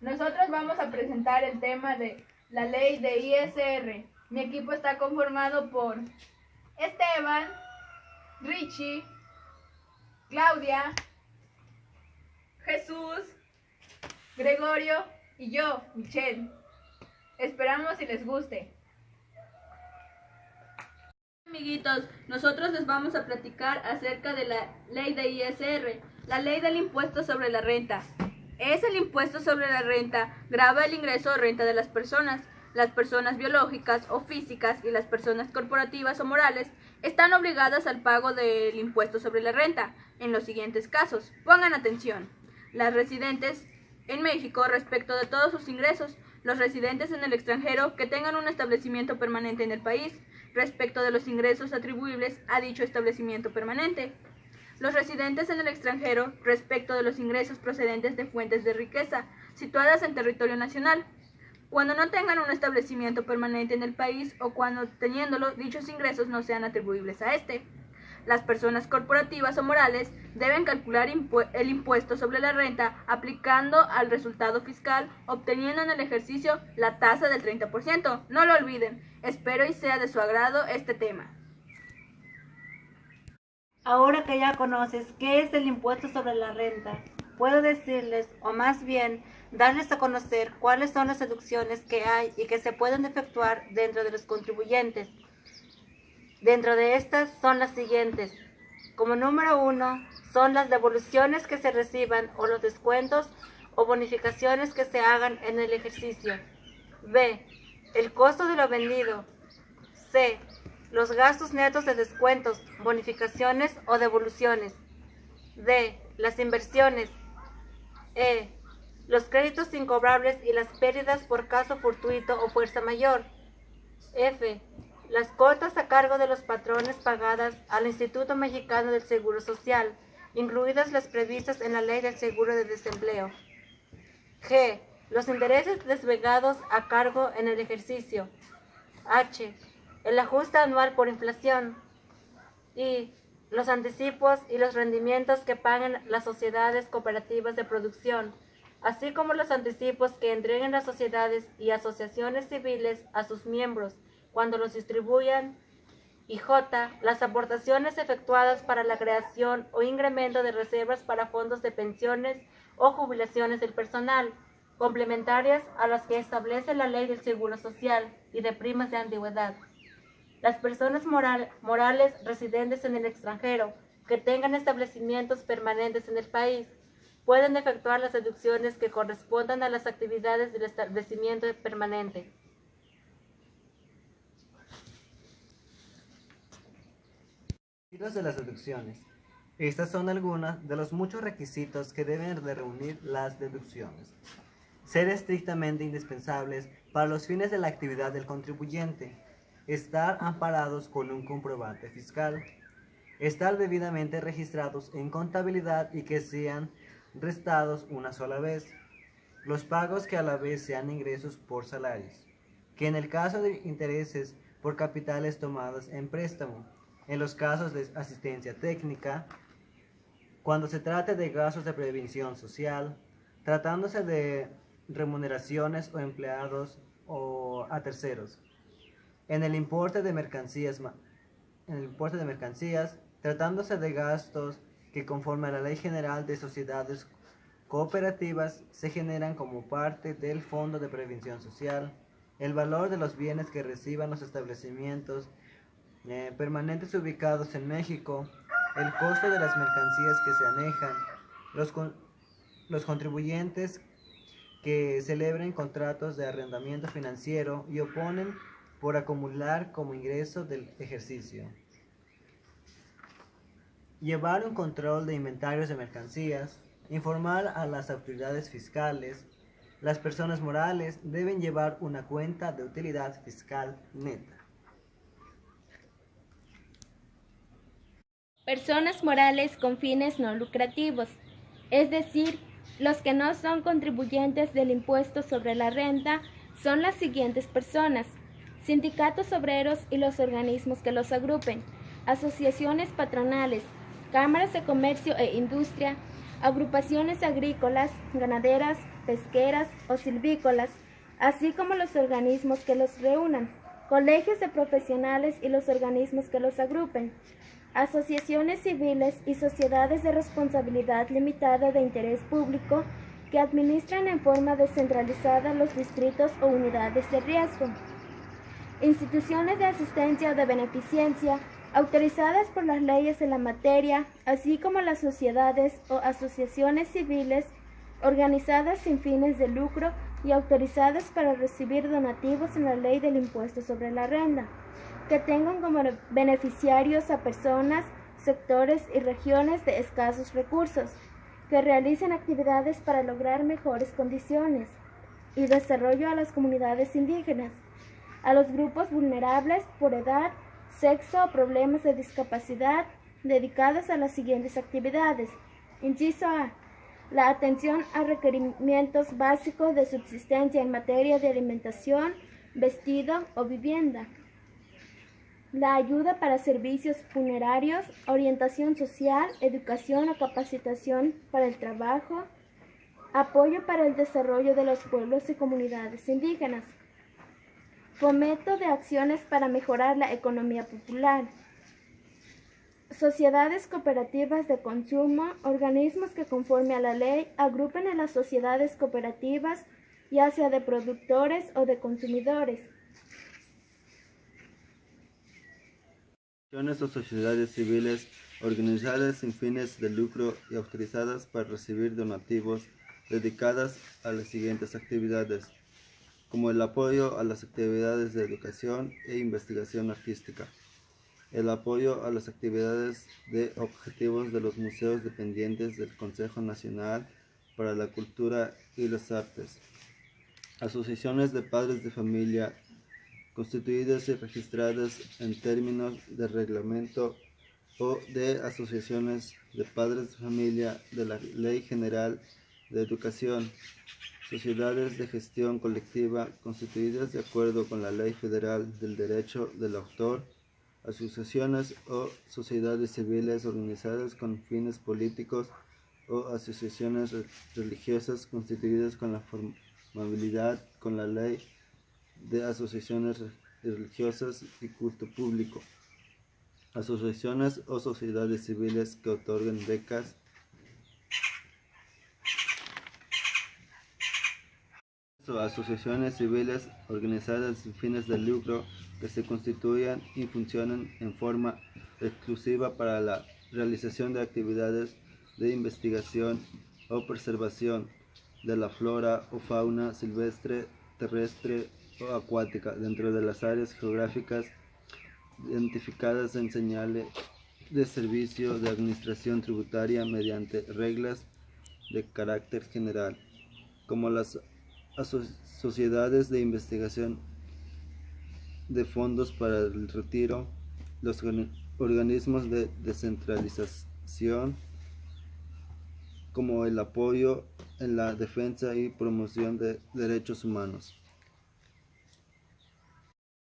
Nosotros vamos a presentar el tema de la ley de ISR. Mi equipo está conformado por Esteban, Richie, Claudia, Jesús, Gregorio y yo, Michelle. Esperamos y les guste. Amiguitos, nosotros les vamos a platicar acerca de la ley de ISR, la ley del impuesto sobre la renta. Es el impuesto sobre la renta, grava el ingreso o renta de las personas. Las personas biológicas o físicas y las personas corporativas o morales están obligadas al pago del impuesto sobre la renta en los siguientes casos. Pongan atención. Las residentes en México respecto de todos sus ingresos, los residentes en el extranjero que tengan un establecimiento permanente en el país, respecto de los ingresos atribuibles a dicho establecimiento permanente. Los residentes en el extranjero respecto de los ingresos procedentes de fuentes de riqueza situadas en territorio nacional, cuando no tengan un establecimiento permanente en el país o cuando teniéndolo dichos ingresos no sean atribuibles a este. Las personas corporativas o morales deben calcular el impuesto sobre la renta aplicando al resultado fiscal, obteniendo en el ejercicio la tasa del 30%. No lo olviden. Espero y sea de su agrado este tema. Ahora que ya conoces qué es el impuesto sobre la renta, puedo decirles, o más bien, darles a conocer cuáles son las deducciones que hay y que se pueden efectuar dentro de los contribuyentes. Dentro de estas son las siguientes. Como número 1, son las devoluciones que se reciban o los descuentos o bonificaciones que se hagan en el ejercicio. B, el costo de lo vendido. C, los gastos netos de descuentos, bonificaciones o devoluciones. D, las inversiones. E, los créditos incobrables y las pérdidas por caso fortuito o fuerza mayor. F, las cuotas a cargo de los patrones pagadas al Instituto Mexicano del Seguro Social, incluidas las previstas en la Ley del Seguro de Desempleo. G, los intereses desvengados a cargo en el ejercicio. H, el ajuste anual por inflación. I, los anticipos y los rendimientos que pagan las sociedades cooperativas de producción, así como los anticipos que entreguen las sociedades y asociaciones civiles a sus miembros cuando los distribuyan. Y J, las aportaciones efectuadas para la creación o incremento de reservas para fondos de pensiones o jubilaciones del personal, complementarias a las que establece la Ley del Seguro Social y de primas de antigüedad. Las personas morales residentes en el extranjero que tengan establecimientos permanentes en el país pueden efectuar las deducciones que correspondan a las actividades del establecimiento permanente. De las deducciones. Estas son algunas de los muchos requisitos que deben de reunir las deducciones. Ser estrictamente indispensables para los fines de la actividad del contribuyente. Estar amparados con un comprobante fiscal. Estar debidamente registrados en contabilidad y que sean restados una sola vez. Los pagos que a la vez sean ingresos por salarios. Que en el caso de intereses por capitales tomados en préstamo, en los casos de asistencia técnica, cuando se trate de gastos de prevención social, tratándose de remuneraciones o empleados o a terceros, en el importe de mercancías, tratándose de gastos que conforme a la Ley General de Sociedades Cooperativas se generan como parte del Fondo de Prevención Social, el valor de los bienes que reciban los establecimientos permanentes ubicados en México, el costo de las mercancías que se anejan, los contribuyentes que celebren contratos de arrendamiento financiero y oponen por acumular como ingreso del ejercicio. Llevar un control de inventarios de mercancías, informar a las autoridades fiscales. Las personas morales deben llevar una cuenta de utilidad fiscal neta. Personas morales con fines no lucrativos, es decir, los que no son contribuyentes del impuesto sobre la renta, son las siguientes personas: sindicatos obreros y los organismos que los agrupen, asociaciones patronales, cámaras de comercio e industria, agrupaciones agrícolas, ganaderas, pesqueras o silvícolas, así como los organismos que los reúnan, colegios de profesionales y los organismos que los agrupen, asociaciones civiles y sociedades de responsabilidad limitada de interés público que administran en forma descentralizada los distritos o unidades de riesgo, instituciones de asistencia o de beneficencia autorizadas por las leyes en la materia, así como las sociedades o asociaciones civiles organizadas sin fines de lucro y autorizadas para recibir donativos en la ley del impuesto sobre la renta, que tengan como beneficiarios a personas, sectores y regiones de escasos recursos, que realicen actividades para lograr mejores condiciones y desarrollo a las comunidades indígenas, a los grupos vulnerables por edad, sexo o problemas de discapacidad, dedicadas a las siguientes actividades. Inciso A. La atención a requerimientos básicos de subsistencia en materia de alimentación, vestido o vivienda. La ayuda para servicios funerarios, orientación social, educación o capacitación para el trabajo, apoyo para el desarrollo de los pueblos y comunidades indígenas. Fomento de acciones para mejorar la economía popular. Sociedades cooperativas de consumo, organismos que conforme a la ley agrupen en las sociedades cooperativas, ya sea de productores o de consumidores. O sociedades civiles organizadas sin fines de lucro y autorizadas para recibir donativos dedicadas a las siguientes actividades, como el apoyo a las actividades de educación e investigación artística, el apoyo a las actividades de objetivos de los museos dependientes del Consejo Nacional para la Cultura y las Artes, asociaciones de padres de familia constituidas y registradas en términos de reglamento o de asociaciones de padres de familia de la Ley General de Educación, sociedades de gestión colectiva constituidas de acuerdo con la Ley Federal del Derecho del Autor, asociaciones o sociedades civiles organizadas con fines políticos o asociaciones religiosas constituidas con la formabilidad con la Ley de Asociaciones Religiosas y Culto Público, asociaciones o sociedades civiles que otorguen becas, asociaciones civiles organizadas sin fines de lucro que se constituyan y funcionen en forma exclusiva para la realización de actividades de investigación o preservación de la flora o fauna silvestre, terrestre o acuática dentro de las áreas geográficas identificadas en señales de servicio de administración tributaria mediante reglas de carácter general, como las sociedades de investigación de fondos para el retiro, los organismos de descentralización, como el apoyo en la defensa y promoción de derechos humanos.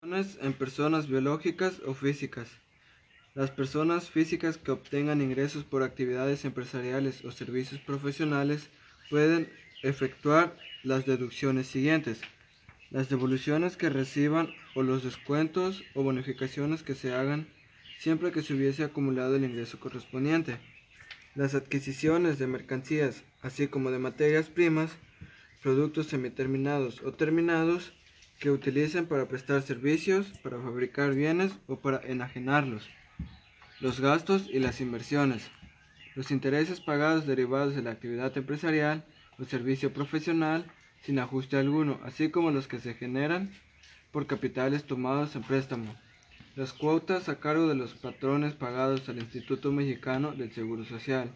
En personas biológicas o físicas. Las personas físicas que obtengan ingresos por actividades empresariales o servicios profesionales pueden efectuar las deducciones siguientes: las devoluciones que reciban o los descuentos o bonificaciones que se hagan siempre que se hubiese acumulado el ingreso correspondiente, las adquisiciones de mercancías, así como de materias primas, productos semiterminados o terminados que utilicen para prestar servicios, para fabricar bienes o para enajenarlos, los gastos y las inversiones, los intereses pagados derivados de la actividad empresarial o servicio profesional sin ajuste alguno, así como los que se generan por capitales tomados en préstamo, las cuotas a cargo de los patrones pagados al Instituto Mexicano del Seguro Social,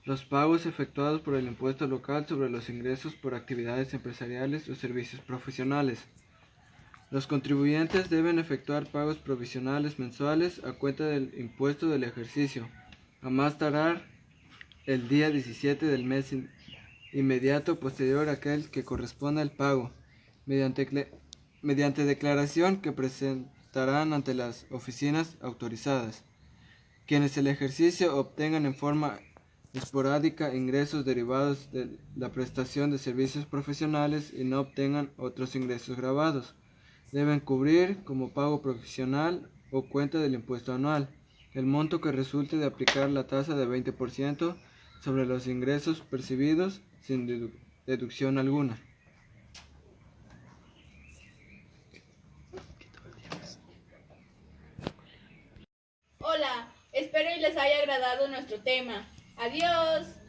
los pagos efectuados por el impuesto local sobre los ingresos por actividades empresariales o servicios profesionales. Los contribuyentes deben efectuar pagos provisionales mensuales a cuenta del impuesto del ejercicio, a más tardar el día 17 del mes inmediato posterior a aquel que corresponda al pago, mediante declaración que presentarán ante las oficinas autorizadas. Quienes el ejercicio obtengan en forma esporádica ingresos derivados de la prestación de servicios profesionales y no obtengan otros ingresos grabados. Deben cubrir como pago profesional o cuenta del impuesto anual el monto que resulte de aplicar la tasa de 20% sobre los ingresos percibidos sin deducción alguna. Hola, espero y les haya agradado nuestro tema. Adiós.